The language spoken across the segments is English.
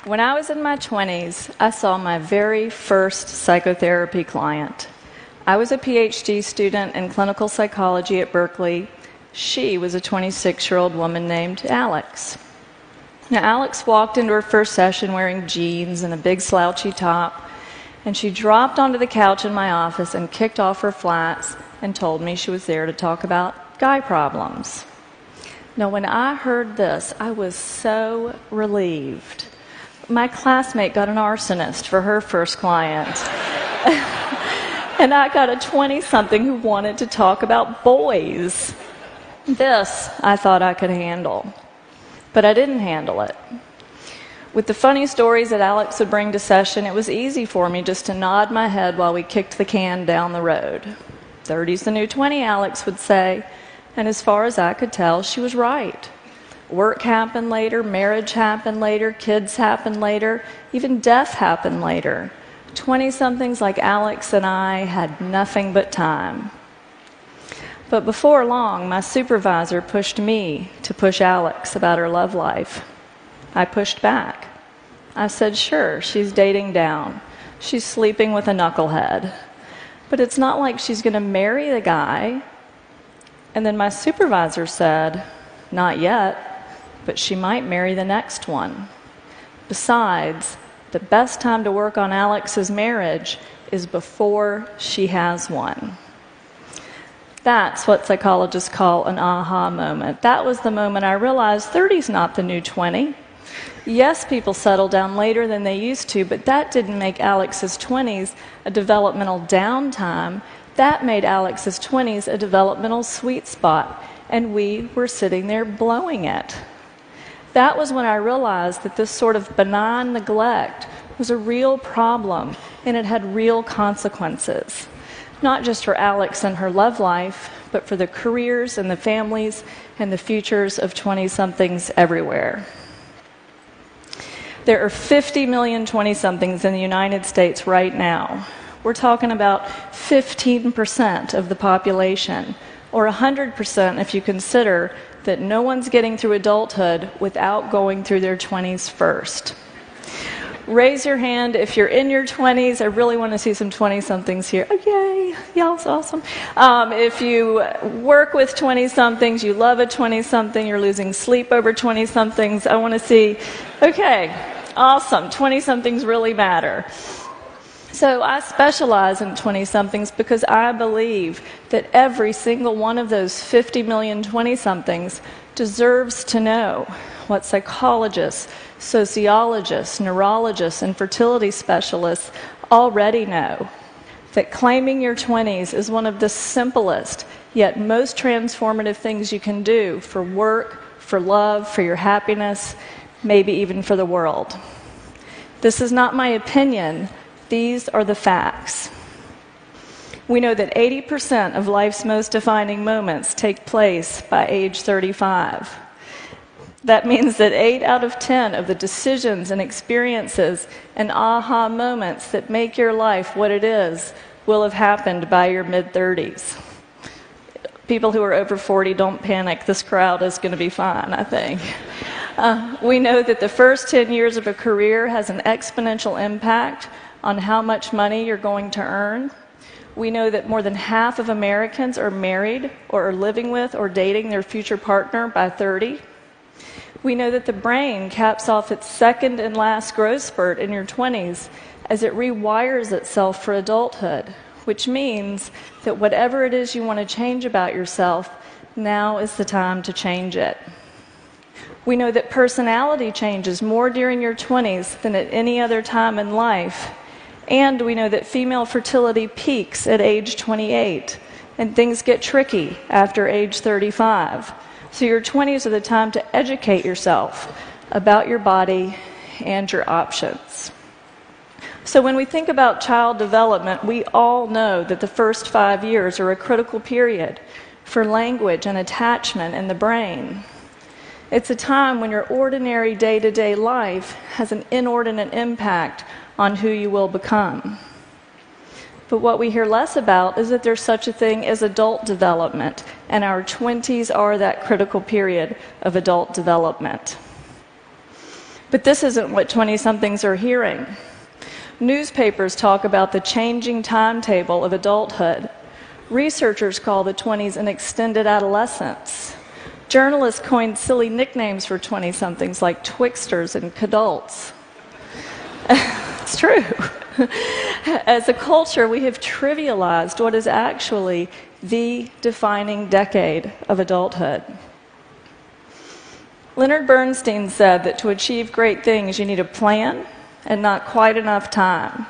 When I was in my 20s, I saw my very first psychotherapy client. I was a PhD student in clinical psychology at Berkeley. She was a 26-year-old woman named Alex. Now, Alex walked into her first session wearing jeans and a big slouchy top, and she dropped onto the couch in my office and kicked off her flats and told me she was there to talk about guy problems. Now, when I heard this, I was so relieved. My classmate got an arsonist for her first client. And I got a 20-something who wanted to talk about boys. This I thought I could handle. But I didn't handle it. With the funny stories that Alex would bring to session, it was easy for me just to nod my head while we kicked the can down the road. 30's the new 20, Alex would say. And as far as I could tell, she was right. Work happened later, marriage happened later, kids happened later, even death happened later. 20-somethings like Alex and I had nothing but time. But before long, my supervisor pushed me to push Alex about her love life. I pushed back. I said, sure, she's dating down. She's sleeping with a knucklehead. But it's not like she's going to marry the guy. And then my supervisor said, not yet. But she might marry the next one. Besides, the best time to work on Alex's marriage is before she has one. That's what psychologists call an aha moment. That was the moment I realized 30's not the new 20. Yes, people settle down later than they used to, but that didn't make Alex's 20s a developmental downtime. That made Alex's 20s a developmental sweet spot, and we were sitting there blowing it. That was when I realized that this sort of benign neglect was a real problem, and it had real consequences. Not just for Alex and her love life, but for the careers and the families and the futures of 20-somethings everywhere. There are 50 million 20-somethings in the United States right now. We're talking about 15% of the population, or 100% if you consider that no one's getting through adulthood without going through their 20s first. Raise your hand if you're in your 20s. I really want to see some 20-somethings here. Oh, yay. Y'all's awesome. If you work with 20-somethings, you love a 20-something, you're losing sleep over 20-somethings, I want to see, okay, awesome. 20-somethings really matter. So I specialize in 20-somethings because I believe that every single one of those 50 million 20-somethings deserves to know what psychologists, sociologists, neurologists, and fertility specialists already know. That claiming your 20s is one of the simplest yet most transformative things you can do for work, for love, for your happiness, maybe even for the world. This is not my opinion. These are the facts. We know that 80% of life's most defining moments take place by age 35. That means that 8 out of 10 of the decisions and experiences and aha moments that make your life what it is will have happened by your mid-30s. People who are over 40, don't panic. This crowd is going to be fine, I think. We know that the first 10 years of a career has an exponential impact on how much money you're going to earn. We know that more than half of Americans are married or are living with or dating their future partner by 30. We know that the brain caps off its second and last growth spurt in your 20s as it rewires itself for adulthood, which means that whatever it is you want to change about yourself, now is the time to change it. We know that personality changes more during your 20s than at any other time in life. And we know that female fertility peaks at age 28, and things get tricky after age 35. So your 20s are the time to educate yourself about your body and your options. So when we think about child development, we all know that the first 5 years are a critical period for language and attachment in the brain. It's a time when your ordinary day-to-day life has an inordinate impact on who you will become. But what we hear less about is that there's such a thing as adult development, and our 20s are that critical period of adult development. But this isn't what 20-somethings are hearing. Newspapers talk about the changing timetable of adulthood. Researchers call the 20s an extended adolescence. Journalists coined silly nicknames for 20-somethings like Twixters and Cadults. It's true. As a culture, we have trivialized what is actually the defining decade of adulthood. Leonard Bernstein said that to achieve great things, you need a plan and not quite enough time.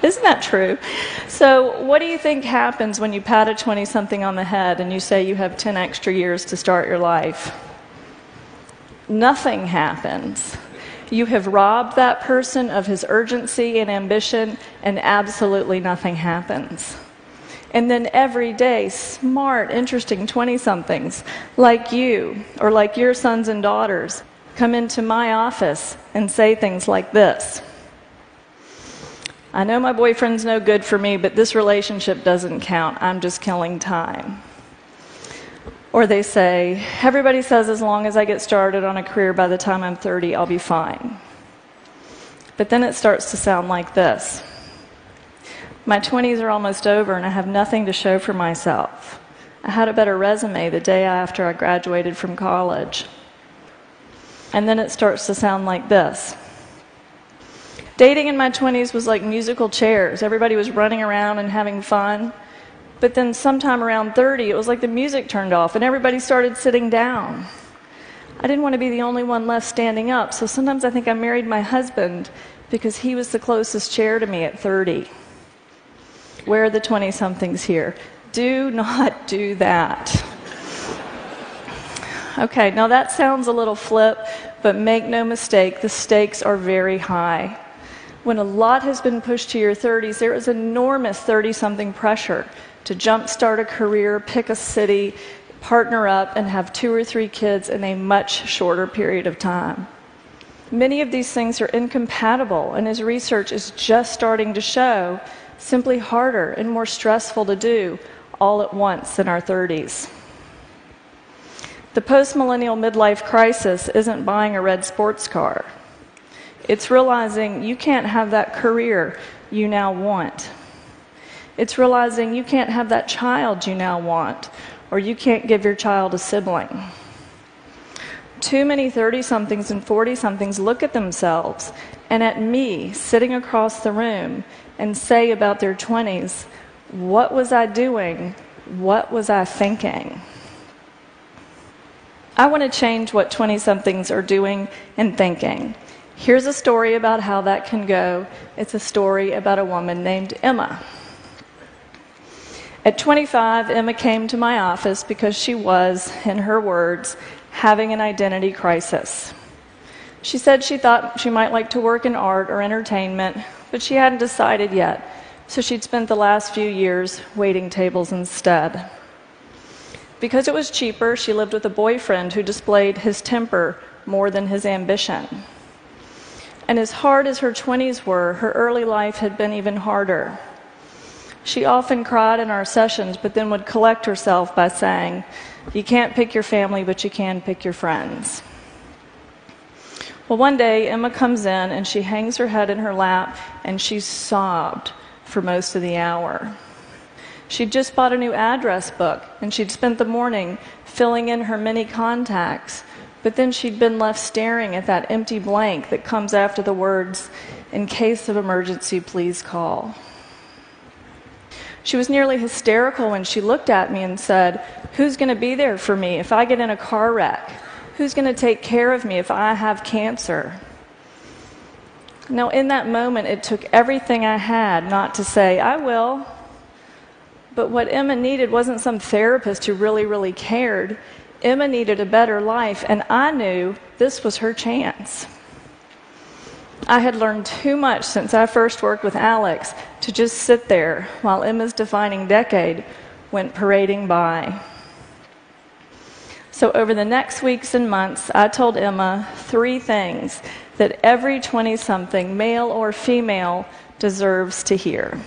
Isn't that true? So what do you think happens when you pat a 20-something on the head and you say you have 10 extra years to start your life? Nothing happens. You have robbed that person of his urgency and ambition, and absolutely nothing happens. And then every day, smart, interesting 20-somethings like you or like your sons and daughters come into my office and say things like this. I know my boyfriend's no good for me, but this relationship doesn't count. I'm just killing time. Or they say, everybody says as long as I get started on a career by the time I'm 30, I'll be fine. But then it starts to sound like this. My 20s are almost over and I have nothing to show for myself. I had a better resume the day after I graduated from college. And then it starts to sound like this. Dating in my 20s was like musical chairs. Everybody was running around and having fun. But then sometime around 30, it was like the music turned off and everybody started sitting down. I didn't want to be the only one left standing up, so sometimes I think I married my husband because he was the closest chair to me at 30. Where are the 20-somethings here? Do not do that. Okay, now that sounds a little flip, but make no mistake, the stakes are very high. When a lot has been pushed to your 30s, there is enormous 30-something pressure to jumpstart a career, pick a city, partner up, and have 2 or 3 kids in a much shorter period of time. Many of these things are incompatible, and as research is just starting to show, simply harder and more stressful to do all at once in our 30s. The post-millennial midlife crisis isn't buying a red sports car. It's realizing you can't have that career you now want. It's realizing you can't have that child you now want, or you can't give your child a sibling. Too many 30-somethings and 40-somethings look at themselves and at me sitting across the room and say about their 20s, what was I doing? What was I thinking? I want to change what 20-somethings are doing and thinking. Here's a story about how that can go. It's a story about a woman named Emma. At 25, Emma came to my office because she was, in her words, having an identity crisis. She said she thought she might like to work in art or entertainment, but she hadn't decided yet, so she'd spent the last few years waiting tables instead. Because it was cheaper, she lived with a boyfriend who displayed his temper more than his ambition. And as hard as her 20s were, her early life had been even harder. She often cried in our sessions, but then would collect herself by saying, you can't pick your family, but you can pick your friends. Well, one day, Emma comes in, and she hangs her head in her lap, and she sobbed for most of the hour. She'd just bought a new address book, and she'd spent the morning filling in her many contacts, but then she'd been left staring at that empty blank that comes after the words, in case of emergency, please call. She was nearly hysterical when she looked at me and said, who's going to be there for me if I get in a car wreck? Who's going to take care of me if I have cancer? Now, in that moment, it took everything I had not to say, I will. But what Emma needed wasn't some therapist who really, really cared. Emma needed a better life, and I knew this was her chance. I had learned too much since I first worked with Alex to just sit there while Emma's defining decade went parading by. So over the next weeks and months, I told Emma 3 things that every 20-something, male or female, deserves to hear.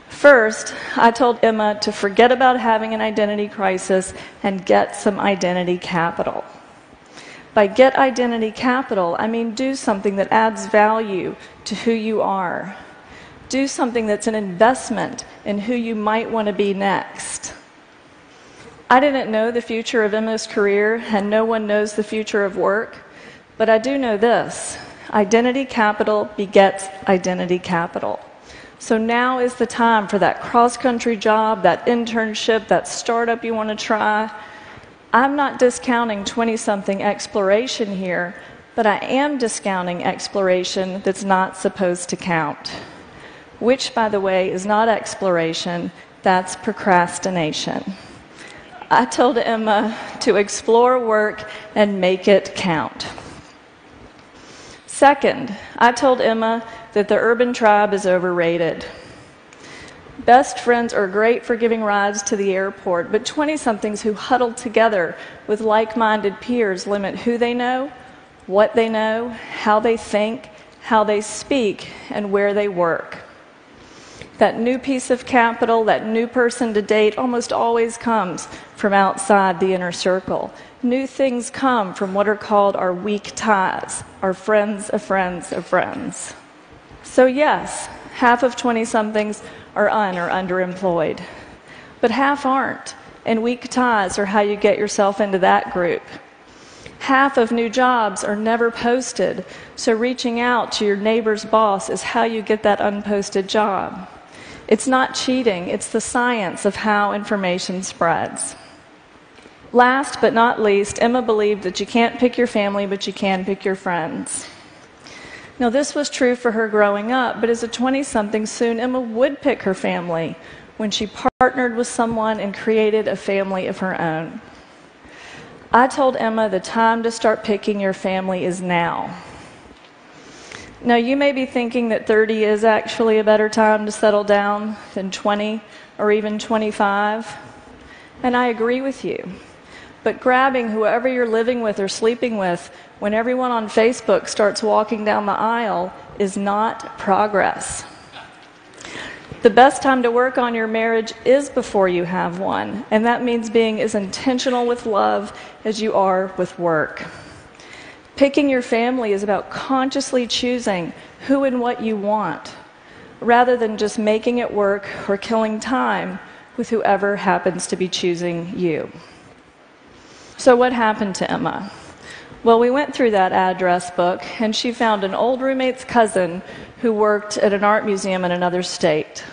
First, I told Emma to forget about having an identity crisis and get some identity capital. By get identity capital, I mean do something that adds value to who you are. Do something that's an investment in who you might want to be next. I didn't know the future of Emma's career, and no one knows the future of work, but I do know this. Identity capital begets identity capital. So now is the time for that cross-country job, that internship, that startup you want to try. I'm not discounting 20-something exploration here, but I am discounting exploration that's not supposed to count. Which, by the way, is not exploration, that's procrastination. I told Emma to explore work and make it count. Second, I told Emma that the urban tribe is overrated. Best friends are great for giving rides to the airport, but 20-somethings who huddle together with like-minded peers limit who they know, what they know, how they think, how they speak, and where they work. That new piece of capital, that new person to date, almost always comes from outside the inner circle. New things come from what are called our weak ties, our friends of friends of friends. So yes, half of 20-somethings are underemployed. But half aren't, and weak ties are how you get yourself into that group. Half of new jobs are never posted, so reaching out to your neighbor's boss is how you get that unposted job. It's not cheating, it's the science of how information spreads. Last but not least, Emma believed that you can't pick your family, but you can pick your friends. Now, this was true for her growing up, but as a 20-something, soon Emma would pick her family when she partnered with someone and created a family of her own. I told Emma the time to start picking your family is now. Now, you may be thinking that 30 is actually a better time to settle down than 20 or even 25, and I agree with you. But grabbing whoever you're living with or sleeping with when everyone on Facebook starts walking down the aisle is not progress. The best time to work on your marriage is before you have one, and that means being as intentional with love as you are with work. Picking your family is about consciously choosing who and what you want, rather than just making it work or killing time with whoever happens to be choosing you. So what happened to Emma? Well, we went through that address book, and she found an old roommate's cousin who worked at an art museum in another state.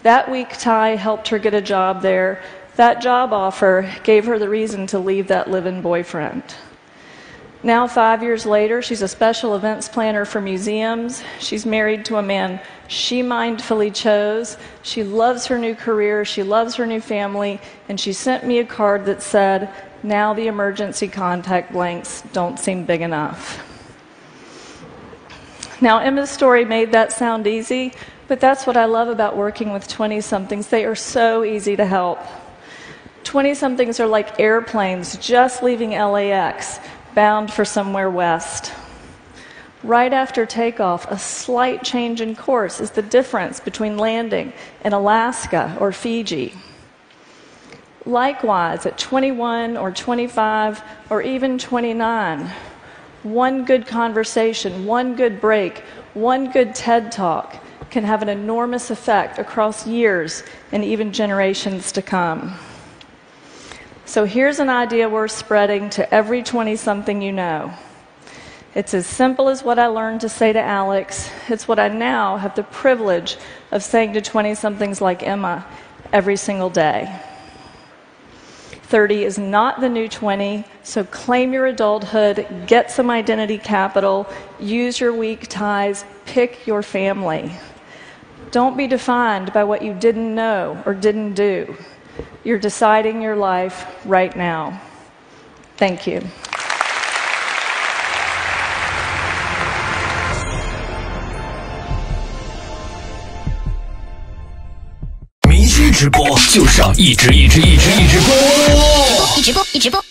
That weak tie helped her get a job there. That job offer gave her the reason to leave that live-in boyfriend. Now, 5 years later, she's a special events planner for museums. She's married to a man she mindfully chose. She loves her new career. She loves her new family. And she sent me a card that said, "Now the emergency contact blanks don't seem big enough." Now, Emma's story made that sound easy, but that's what I love about working with 20-somethings. They are so easy to help. 20-somethings are like airplanes just leaving LAX, bound for somewhere west. Right after takeoff, a slight change in course is the difference between landing in Alaska or Fiji. Likewise, at 21 or 25 or even 29, one good conversation, one good break, one good TED Talk can have an enormous effect across years and even generations to come. So here's an idea worth spreading to every 20-something you know. It's as simple as what I learned to say to Alex. It's what I now have the privilege of saying to 20-somethings like Emma every single day. 30 is not the new 20, so claim your adulthood, get some identity capital, use your weak ties, pick your family. Don't be defined by what you didn't know or didn't do. You're deciding your life right now. Thank you. 明星直播就上一直播，一直播。